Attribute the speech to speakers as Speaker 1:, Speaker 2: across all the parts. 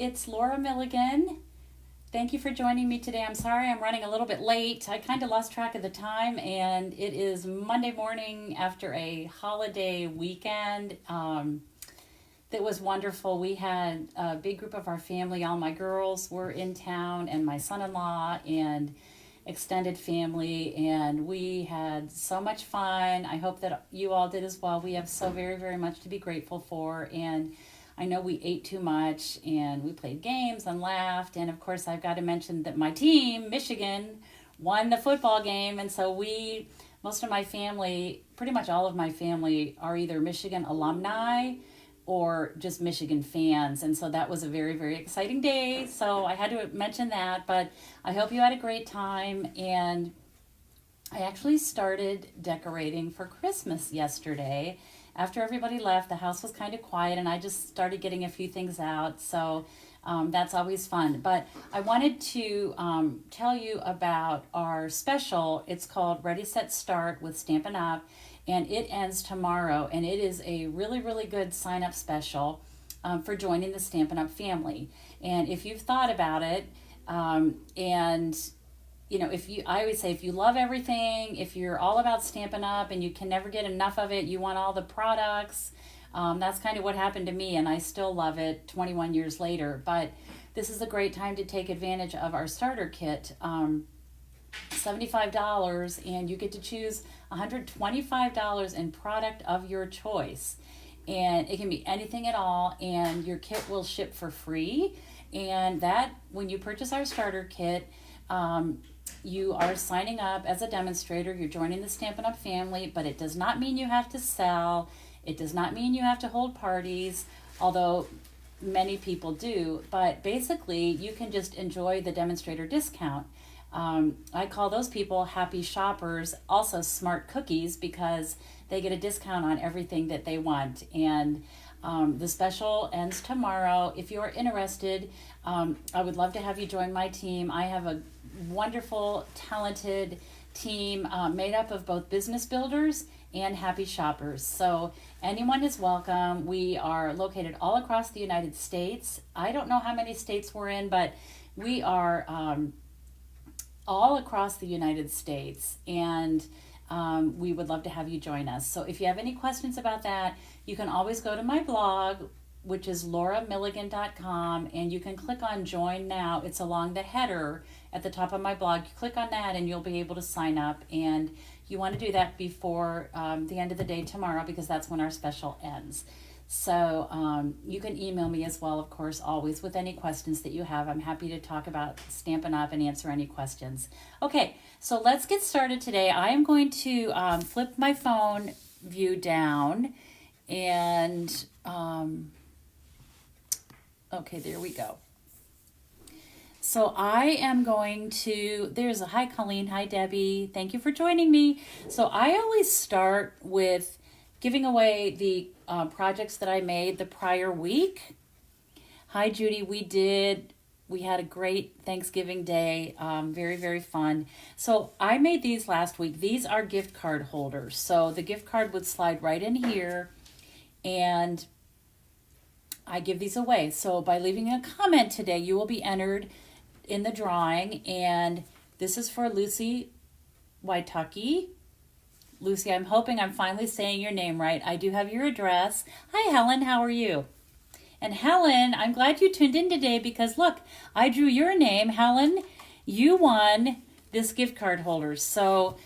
Speaker 1: it's Laura Milligan. Thank you for joining me today. I'm sorry I'm running a little bit late. I kind of lost track of the time, and it is Monday morning after a holiday weekend. That was wonderful. We had a big group of our family. All my girls were in town, and my son-in-law, and extended family, and we had so much fun. I hope that you all did as well. We have so very, very much to be grateful for, and I know we ate too much, and we played games and laughed, and of course I've got to mention that my team, Michigan, won the football game, and so most of my family, pretty much all of my family, are either Michigan alumni or just Michigan fans. And so that was a very, very exciting day. So I had to mention that, but I hope you had a great time. And I actually started decorating for Christmas yesterday. After everybody left, the house was kind of quiet, and I just started getting a few things out. So that's always fun. But I wanted to tell you about our special. It's called Ready, Set, Start with Stampin' Up! And it ends tomorrow, and it is a really, really good sign-up special for joining the Stampin' Up! Family. And if you've thought about it, and you know, I always say, if you love everything, if you're all about Stampin' Up! And you can never get enough of it, you want all the products, that's kind of what happened to me, and I still love it 21 years later. But this is a great time to take advantage of our starter kit. $75, and you get to choose $125 in product of your choice, and it can be anything at all, and your kit will ship for free. And that, when you purchase our starter kit, you are signing up as a demonstrator. You're joining the Stampin' Up! Family, but it does not mean you have to sell. It does not mean you have to hold parties, although many people do. But basically, you can just enjoy the demonstrator discount. I call those people happy shoppers, also smart cookies, because they get a discount on everything that they want. And the special ends tomorrow. If you're interested, I would love to have you join my team. I have a wonderful, talented team made up of both business builders and happy shoppers. So anyone is welcome. We are located all across the United States. I don't know how many states we're in, but we are all across the United States, and we would love to have you join us. So if you have any questions about that, you can always go to my blog, which is lauramilligan.com, and you can click on Join Now. It's along the header at the top of my blog. You click on that, and you'll be able to sign up, and you want to do that before the end of the day tomorrow, because that's when our special ends. So you can email me as well, of course, always with any questions that you have. I'm happy to talk about Stampin' Up! And answer any questions. Okay, so let's get started today. I am going to flip my phone view down, and okay, there we go. So I am going to, hi Colleen, hi Debbie, thank you for joining me. So I always start with giving away the projects that I made the prior week. Hi Judy, we had a great Thanksgiving day, very, very fun. So I made these last week. These are gift card holders. So the gift card would slide right in here, and I give these away. So by leaving a comment today, you will be entered in the drawing, and this is for Lucy Waitaki. Lucy, I'm hoping I'm finally saying your name right. I do have your address. Hi, Helen. How are you? And Helen, I'm glad you tuned in today, because look, I drew your name. Helen, you won this gift card holder. So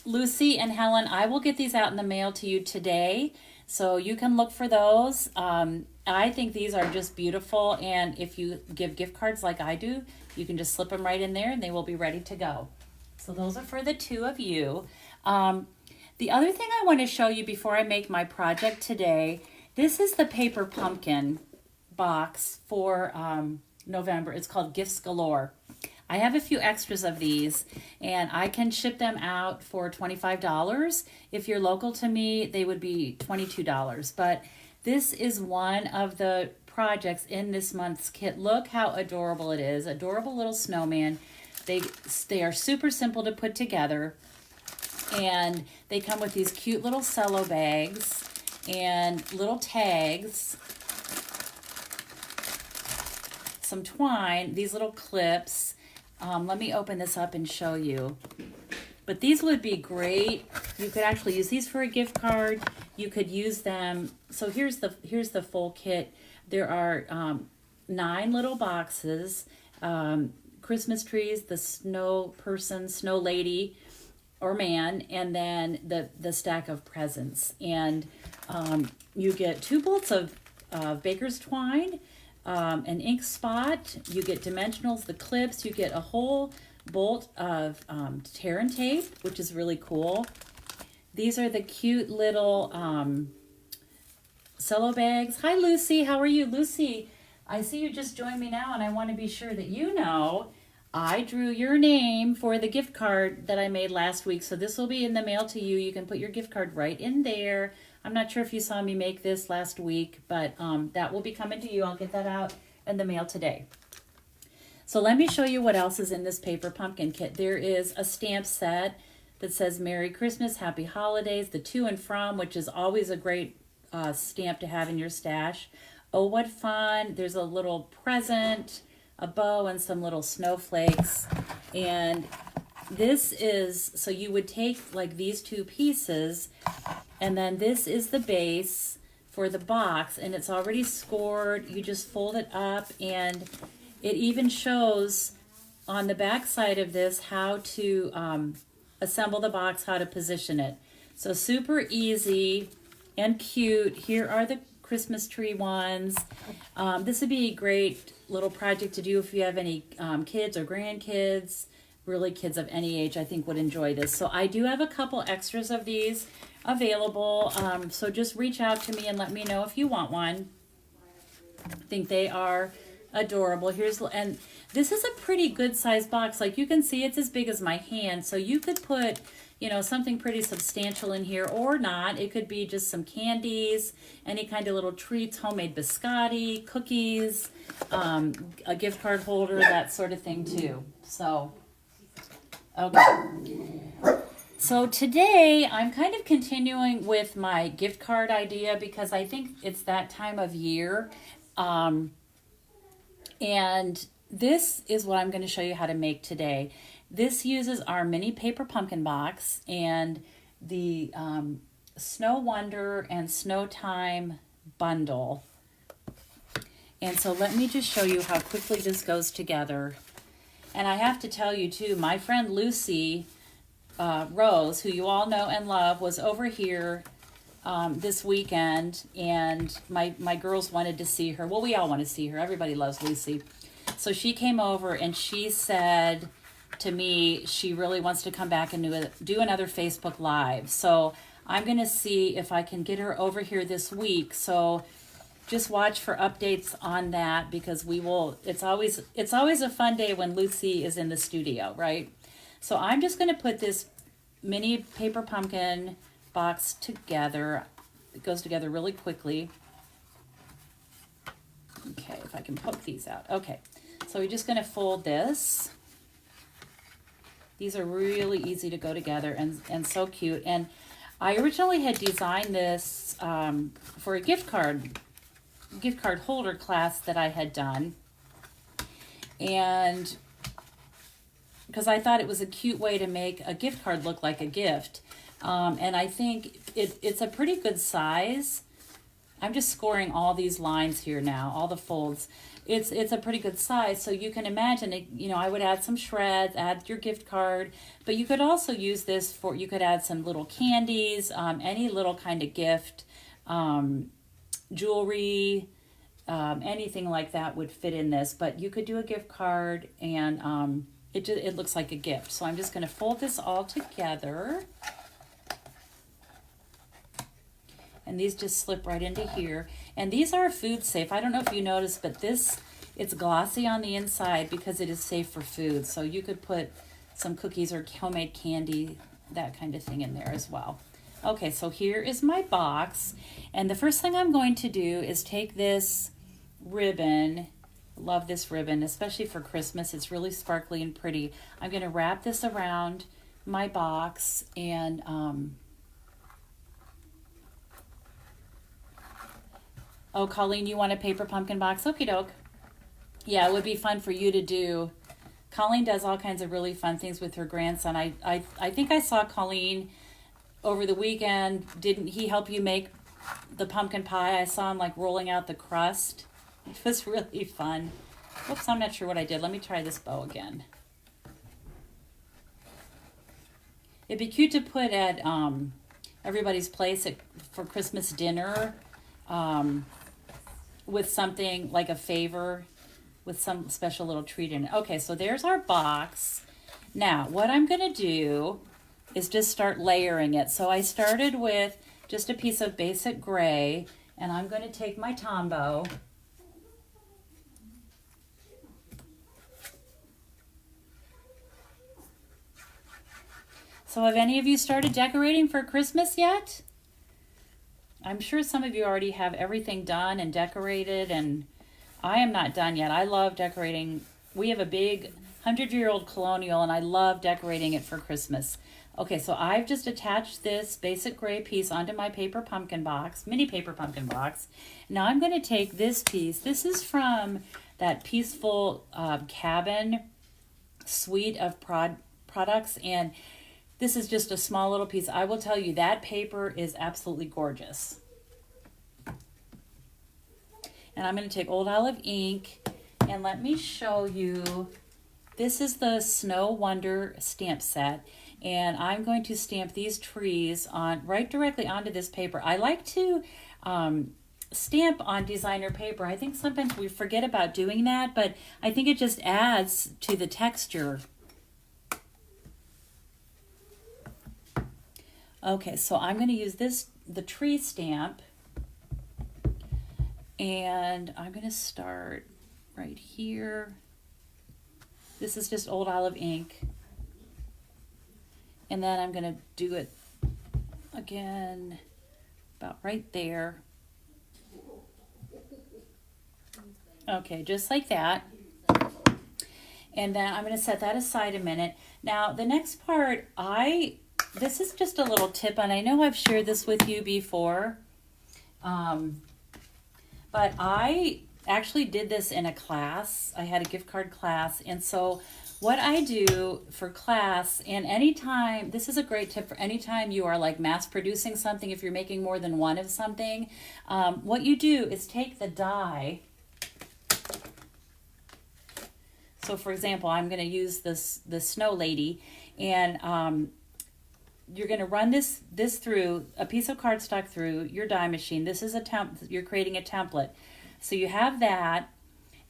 Speaker 1: Lucy and Helen, I will get these out in the mail to you today, so you can look for those. I think these are just beautiful, and if you give gift cards like I do, you can just slip them right in there, and they will be ready to go. So those are for the two of you. The other thing I want to show you before I make my project today, this is the paper pumpkin box for November. It's called Gifts Galore. I have a few extras of these, and I can ship them out for $25. If you're local to me, they would be $22. But this is one of the projects in this month's kit. Look how adorable it is. Adorable little snowman. They are super simple to put together, and they come with these cute little cello bags and little tags. some twine, these little clips. Let me open this up and show you. But these would be great. You could actually use these for a gift card. You could use them. So here's the full kit. There are 9 little boxes. Christmas trees, the snow person, snow lady or man, and then the stack of presents. And you get 2 bolts of baker's twine, an ink spot, you get dimensionals, the clips, you get a whole bolt of tear and tape, which is really cool. These are the cute little cello bags. Hi Lucy, how are you? Lucy, I see you just joined me now, and I want to be sure that you know I drew your name for the gift card that I made last week. So this will be in the mail to you. You can put your gift card right in there. I'm not sure if you saw me make this last week, but that will be coming to you. I'll get that out in the mail today. So let me show you what else is in this paper pumpkin kit. There is a stamp set that says Merry Christmas, Happy Holidays, the to and from, which is always a great stamp to have in your stash. Oh, what fun. There's a little present, a bow, and some little snowflakes. And this is, so you would take like these 2 pieces, and then this is the base for the box, and it's already scored. You just fold it up, and it even shows on the back side of this how to assemble the box, how to position it. So super easy and cute. Here are the Christmas tree ones. This would be a great little project to do if you have any kids or grandkids. Really, kids of any age, I think, would enjoy this. So I do have a couple extras of these available. So just reach out to me and let me know if you want one. I think they are adorable. And this is a pretty good size box. Like you can see, it's as big as my hand. So you could put, you know, something pretty substantial in here or not. It could be just some candies, any kind of little treats, homemade biscotti, cookies, a gift card holder, that sort of thing too. So, okay. So today I'm kind of continuing with my gift card idea because I think it's that time of year. And this is what I'm going to show you how to make today. This uses our mini paper pumpkin box and the Snow Wonder and Snowtime bundle. And so let me just show you how quickly this goes together. And I have to tell you too, my friend Lucy Rose, who you all know and love, was over here this weekend, and my girls wanted to see her. Well, we all want to see her. Everybody loves Lucy. So she came over and she said to me she really wants to come back and do another Facebook Live. So I'm going to see if I can get her over here this week. So just watch for updates on that, because we will, it's always a fun day when Lucy is in the studio, right? So I'm just going to put this mini paper pumpkin box together. It goes together really quickly. Okay, if I can poke these out. Okay, so we're just going to fold this. These are really easy to go together and so cute. And I originally had designed this for a gift card holder class that I had done, and because I thought it was a cute way to make a gift card look like a gift. And I think it's a pretty good size. I'm just scoring all these lines here now, all the folds. It's a pretty good size, so you can imagine it, you know, I would add some shreds, add your gift card, but you could also use this for, you could add some little candies, any little kind of gift, jewelry, anything like that would fit in this. But you could do a gift card, and it looks like a gift. So I'm just going to fold this all together. And these just slip right into here. And these are food safe. I don't know if you noticed, but it's glossy on the inside because it is safe for food. So you could put some cookies or homemade candy, that kind of thing in there as well. Okay, so here is my box. And the first thing I'm going to do is take this ribbon. Love this ribbon, especially for Christmas. It's really sparkly and pretty. I'm going to wrap this around my box, and oh, Colleen, you want a paper pumpkin box? Okie doke. Yeah, it would be fun for you to do. Colleen does all kinds of really fun things with her grandson. I think I saw Colleen over the weekend. Didn't he help you make the pumpkin pie? I saw him like rolling out the crust. It was really fun. Whoops, I'm not sure what I did. Let me try this bow again. It'd be cute to put at everybody's place for Christmas dinner with something like a favor with some special little treat in it. Okay, so there's our box. Now, what I'm going to do is just start layering it. So I started with just a piece of basic gray, and I'm going to take my Tombow. So have any of you started decorating for Christmas yet? I'm sure some of you already have everything done and decorated, and I am not done yet. I love decorating. We have a big 100-year-old colonial, and I love decorating it for Christmas. Okay, so I've just attached this basic gray piece onto my paper pumpkin box, mini paper pumpkin box. Now I'm going to take this piece. This is from that Peaceful Cabin suite of products, and this is just a small little piece. I will tell you, that paper is absolutely gorgeous. And I'm going to take Old Olive ink, and let me show you. This is the Snow Wonder stamp set, and I'm going to stamp these trees on right directly onto this paper. I like to stamp on designer paper. I think sometimes we forget about doing that, but I think it just adds to the texture. Okay, so I'm going to use the tree stamp, and I'm going to start right here. This is just Old Olive ink, and then I'm going to do it again about right there. Okay, just like that. And then I'm going to set that aside a minute. Now, the next part, this is just a little tip, and I know I've shared this with you before, but I actually did this in a class. I had a gift card class, and so what I do for class, and anytime, this is a great tip for anytime you are like mass producing something, if you're making more than one of something, what you do is take the die. So for example, I'm going to use the Snow Lady, and you're going to run this through a piece of cardstock through your die machine. This is you're creating a template. So you have that.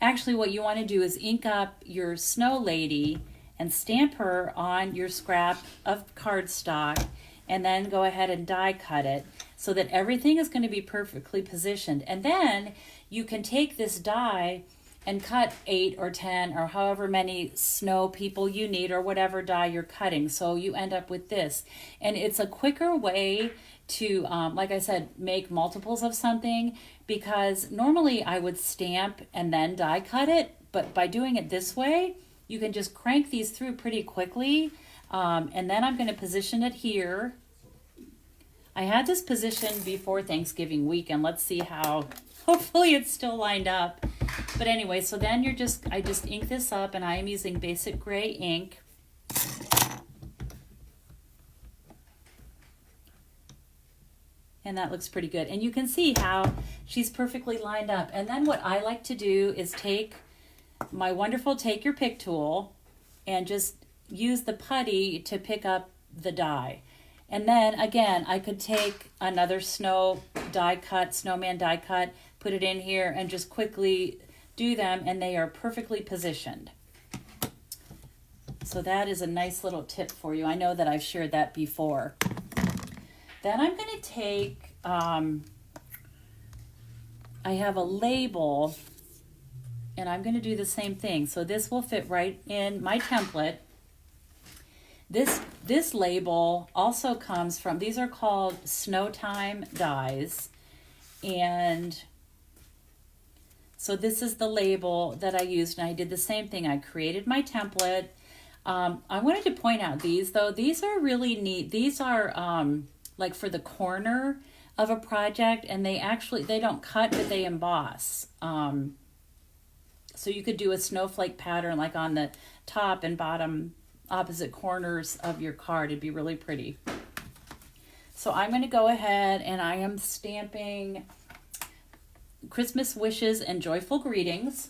Speaker 1: Actually, what you want to do is ink up your Snow Lady and stamp her on your scrap of cardstock, and then go ahead and die cut it so that everything is going to be perfectly positioned. And then you can take this die and cut 8 or 10 or however many snow people you need, or whatever die you're cutting. So you end up with this. And it's a quicker way to, like I said, make multiples of something, because normally I would stamp and then die cut it. But by doing it this way, you can just crank these through pretty quickly. And then I'm going to position it here. I had this positioned before Thanksgiving week, and let's see how, hopefully it's still lined up. But anyway, so then I just ink this up, and I am using basic gray ink. And that looks pretty good. And you can see how she's perfectly lined up. And then what I like to do is take my wonderful Take Your Pick tool and just use the putty to pick up the die. And then again, I could take another snowman die cut, put it in here, and just quickly do them, and they are perfectly positioned. So that is a nice little tip for you. I know that I've shared that before. Then I'm going to take, I have a label, and I'm going to do the same thing. So this will fit right in my template. This label also comes from, these are called Snowtime Dies, and so this is the label that I used, and I did the same thing. I created my template. I wanted to point out these, though. These are really neat. These are like for the corner of a project, and they don't cut, but they emboss. So So you could do a snowflake pattern like on the top and bottom opposite corners of your card. It'd be really pretty. So I'm going to go ahead and I am stamping Christmas wishes and joyful greetings.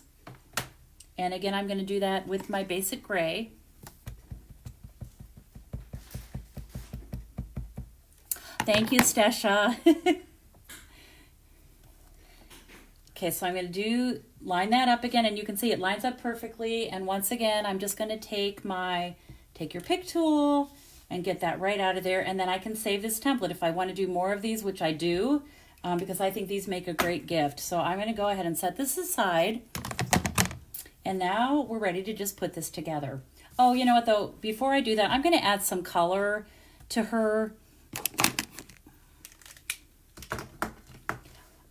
Speaker 1: And again, I'm going to do that with my basic gray. Thank you, Stesha. Okay, so I'm going to line that up again, and you can see it lines up perfectly. And once again, I'm just going to take your pick tool and get that right out of there. And then I can save this template if I want to do more of these, which I do, because I think these make a great gift. So I'm going to go ahead and set this aside. And now we're ready to just put this together. Oh, you know what though? Before I do that, I'm going to add some color to her.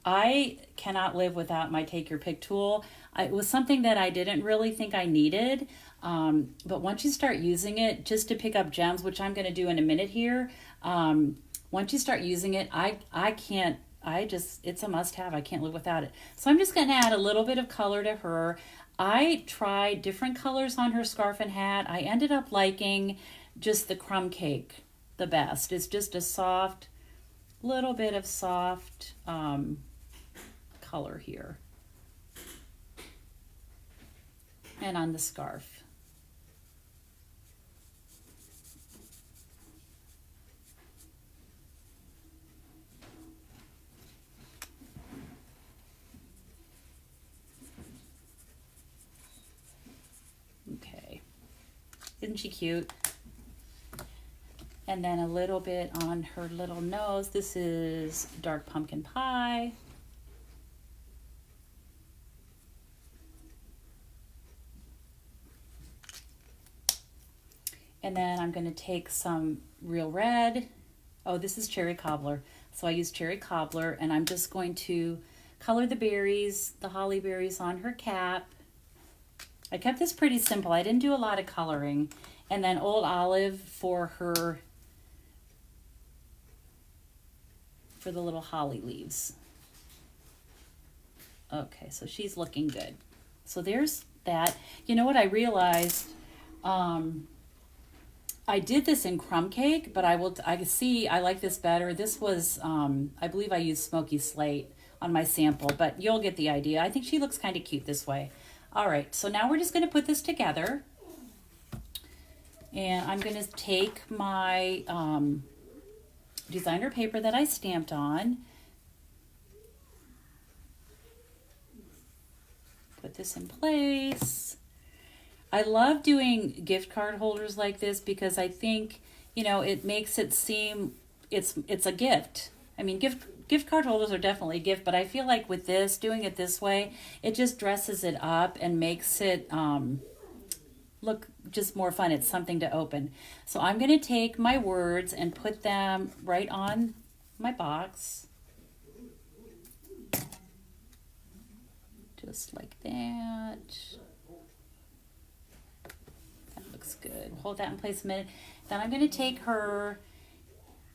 Speaker 1: I cannot live without my take your pick tool. It was something that I didn't really think I needed. But once you start using it just to pick up gems, which I'm going to do in a minute here, once you start using it, it's a must have. I can't live without it. So I'm just going to add a little bit of color to her. I tried different colors on her scarf and hat. I ended up liking just the crumb cake the best. It's just a soft, little bit of soft color here. And on the scarf. Okay. Isn't she cute? And then a little bit on her little nose. This is dark pumpkin pie. And then I'm going to take some real red. Oh, this is cherry cobbler. So I use cherry cobbler, and I'm just going to color the berries, the holly berries on her cap. I kept this pretty simple. I didn't do a lot of coloring. And then old olive for her, for the little holly leaves. Okay, so she's looking good. So there's that. You know what I realized? I did this in crumb cake, but I like this better. This was, I believe I used Smoky Slate on my sample, but you'll get the idea. I think she looks kind of cute this way. All right, so now we're just going to put this together. And I'm going to take my designer paper that I stamped on. Put this in place. I love doing gift card holders like this because I think, you know, it makes it seem it's a gift. I mean, gift card holders are definitely a gift, but I feel like with this, doing it this way, it just dresses it up and makes it look just more fun. It's something to open. So I'm going to take my words and put them right on my box. Just like that. That looks good. Hold that in place a minute. Then I'm going to take her,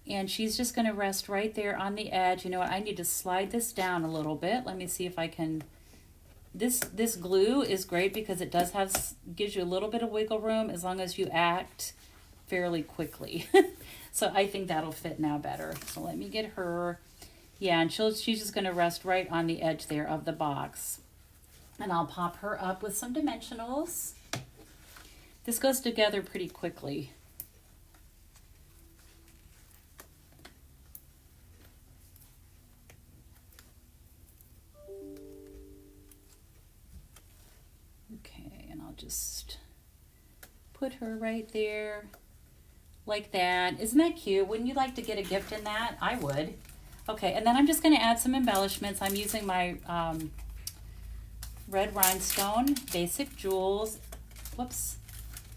Speaker 1: and she's just going to rest right there on the edge. You know what? I need to slide this down a little bit. Let me see if I can. This glue is great because it gives you a little bit of wiggle room as long as you act fairly quickly. So I think that'll fit now better. So let me get her. Yeah, and she's just going to rest right on the edge there of the box. And I'll pop her up with some dimensionals. This goes together pretty quickly. Okay, and I'll just put her right there like that. Isn't that cute? Wouldn't you like to get a gift in that? I would. Okay, and then I'm just going to add some embellishments. I'm using my red rhinestone basic jewels. Whoops.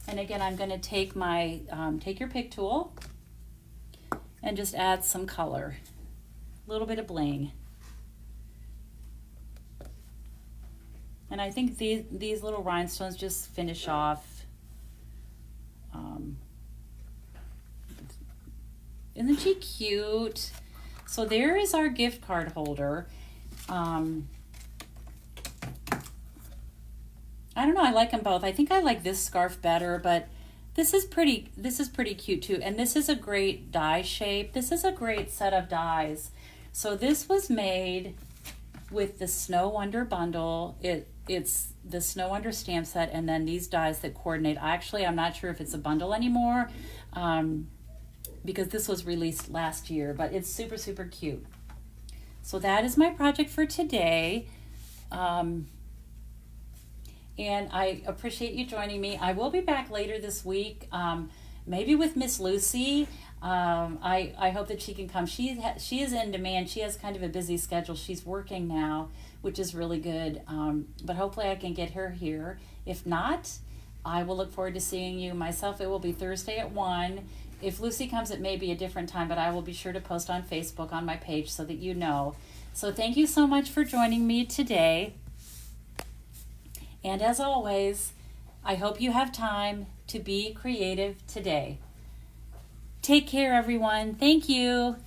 Speaker 1: And again, I'm going to take my take your pick tool and just add some color, a little bit of bling. And I think these little rhinestones just finish off. Isn't she cute? So there is our gift card holder. I don't know, I like them both. I think I like this scarf better, but this is pretty cute too. And this is a great die shape. This is a great set of dies. So this was made with the Snow Wonder bundle. It's the Snow Wonder stamp set, and then these dies that coordinate. Actually, I'm not sure if it's a bundle anymore, because this was released last year, but it's super, super cute. So that is my project for today. And I appreciate you joining me. I will be back later this week, maybe with Miss Lucy. I hope that she can come. She is in demand. She has kind of a busy schedule. She's working now, which is really good. But hopefully I can get her here. If not, I will look forward to seeing you. Myself, it will be Thursday at 1. If Lucy comes, it may be a different time, but I will be sure to post on Facebook on my page so that you know. So thank you so much for joining me today. And as always, I hope you have time to be creative today. Take care, everyone. Thank you.